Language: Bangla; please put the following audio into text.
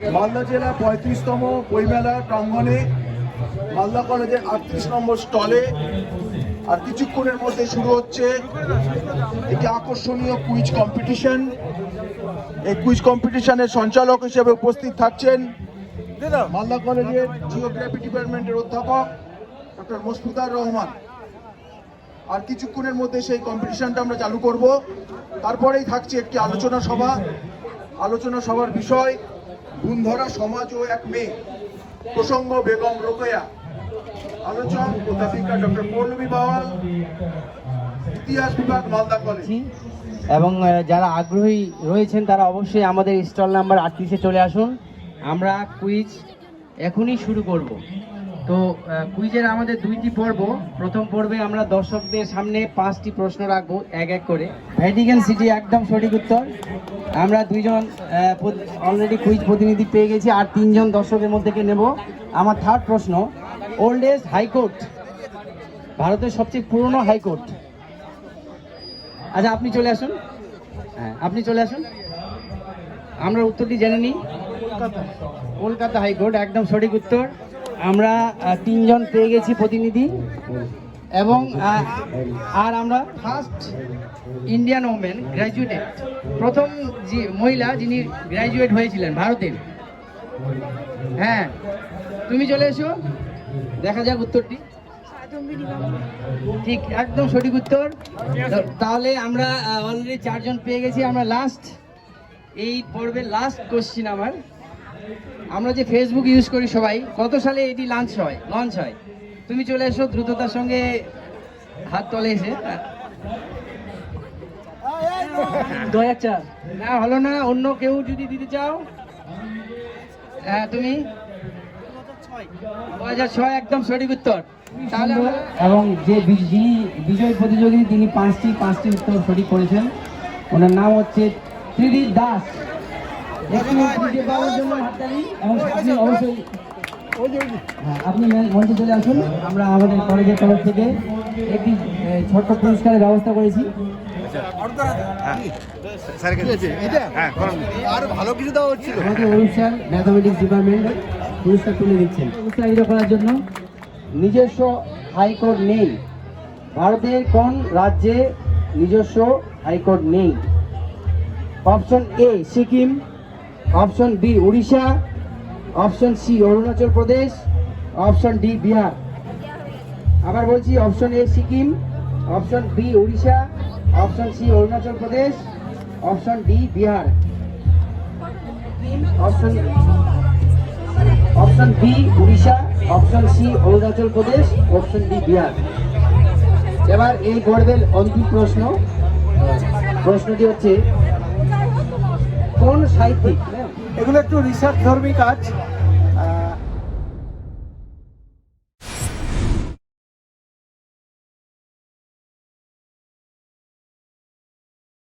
মালদা জেলা 35তম বইমেলা প্রাঙ্গণে মালদা কলেজের 38 নম্বর স্টলে আর কিছুক্ষণের মধ্যে শুরু হচ্ছে একটি আকর্ষণীয় কুইজ কম্পিটিশন। এই কুইজ কম্পিটিশনের সঞ্চালক হিসেবে উপস্থিত থাকছেন মালদা কলেজের জিওগ্রাফি ডিপার্টমেন্টের অধ্যাপক ডক্টর মুশফিকুর রহমান। আর কিছুক্ষণের মধ্যে সেই কম্পিটিশনটা আমরা চালু করব। তারপরেই থাকছে একটি আলোচনা সভা। আলোচনা সভার বিষয় গুণধরা সমাজ ও এক মেয়ে, প্রসঙ্গ বেগম রোকেয়া। আলোচক অধ্যাপিকা ডক্টর পল্লবী বাওয়াল, ইতিহাস বিভাগ, মালদা কলেজ। এবং যারা আগ্রহী রয়েছেন তারা অবশ্যই আমাদের স্টল নাম্বার 38-এ চলে আসুন। আমরা কুইজ এখনই শুরু করব। তো কুইজের আমাদের দুইটি পর্ব। প্রথম পর্বে আমরা দর্শকদের সামনে 5টি প্রশ্ন রাখবো এক এক করে। ভ্যাটিকান সিটি একদম সঠিক উত্তর। আমরা দুইজন অলরেডি কুইজ প্রতিনিধি পেয়ে গেছি, আর 3 জন দর্শকের মধ্যে নেব। আমার থার্ড প্রশ্ন, ওল্ডেস্ট হাইকোর্ট, ভারতের সবচেয়ে পুরনো হাইকোর্ট। আচ্ছা, আপনি চলে আসুন। হ্যাঁ, আপনি চলে আসুন, আমরা উত্তরটি জেনে নিই। কলকাতা হাইকোর্ট একদম সঠিক উত্তর। আমরা 3 জন পেয়ে গেছি প্রতিনিধি। এবং আর আমরা ফার্স্ট ইন্ডিয়ান ওমেন গ্র্যাজুয়েটেড, প্রথম মহিলা যিনি গ্র্যাজুয়েট হয়েছিলেন ভারতের। হ্যাঁ, তুমি চলে এসো, দেখা যাক উত্তরটি। ঠিক, একদম সঠিক উত্তর। তাহলে আমরা অলরেডি 4 জন পেয়ে গেছি। আমরা লাস্ট, এই পর্বের লাস্ট কোশ্চিন আমার, আমরা যে ফেসবুক ইউজ করি সবাই, কত সালে এটি লঞ্চ হয়? তুমি চলে এসো দ্রুততার সঙ্গে, হাত তলে এসে। 2004 না, হলো না। অন্য কেউ যদি দিতে চাও। হ্যাঁ, তুমি 2006 একদম সঠিক উত্তর। তাহলে এবং যে যিনি বিজয় প্রতিযোগী তিনি 5টি উত্তর সঠিক করেছেন। ওনার নাম হচ্ছে ত্রিদীপ দাস। আপনি মঞ্চে চলে আসুন। আমরা আমাদের কলেজের তরফ থেকে একটি ছোট্ট পুরস্কারের ব্যবস্থা করেছি। আমাদের অনুষ্ঠান ম্যাথামেটিক্স ডিপার্টমেন্ট পুরস্কার তুলে দিচ্ছেন। উৎসাহিত করার জন্য নিজস্ব হাইকোর্ট নেই। ভারতের কোন রাজ্যে নিজস্ব হাইকোর্ট নেই? Option A Sikkim, option B Orissa, option C Arunachal Pradesh, option D Bihar. আবার বলছি, option A Sikkim, option B Orissa, option C Arunachal Pradesh, option D Bihar. Option B Orissa, option C Arunachal Pradesh, option D Bihar. এবার এই পর্বের অন্তিম প্রশ্নটি হচ্ছে, কোন সাহিত্যিক, এগুলো একটু রিসার্চ ধর্মী কাজ,